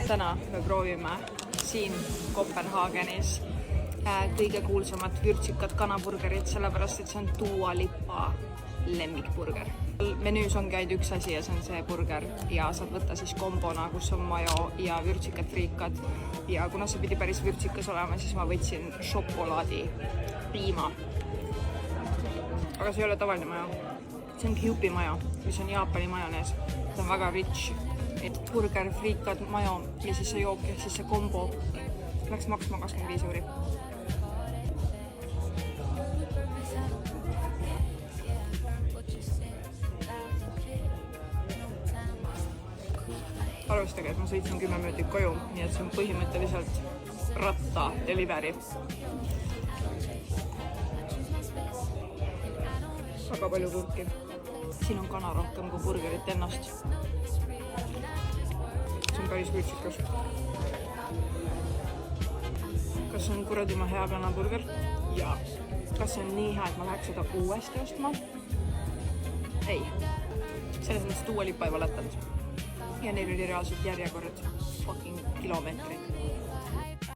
Täna me proovime siin Kopenhaagenis kõige kuulsamat vürtsikat kanaburgerit, sellepärast et see on Dua Lipa lemmikburger. Menüüs ongi ainult üks asi ja see on see burger ja saad võtta siis kombona, kus on majo ja vürtsikad friikad. Ja kuna see pidi päris vürtsikas olema, siis ma võtsin šokolaadi piima. Aga see ei ole tavaline majo. See on Kewpie majo, mis on Jaapani majonees. See on väga rich. Et burger, friikad, majo ja siis see jook ehk siis see kombo läks maksma 25 euri. Arvestage, et ma sõitsin 10 minutit koju, nii et see on põhimõtteliselt ratta delivery. Väga palju kurki. Siin on kana rohkem kui burgerit ennast. See on päris vürtsikas. Kas see on kuradima hea kanaburger? Jaa. Kas see on nii hea, et ma läheks seda uuesti ostma? Ei. Selles mõttes Dua Lipa ei valetanud. Ja neil oli reaalselt järjekorrad fucking kilomeetrid.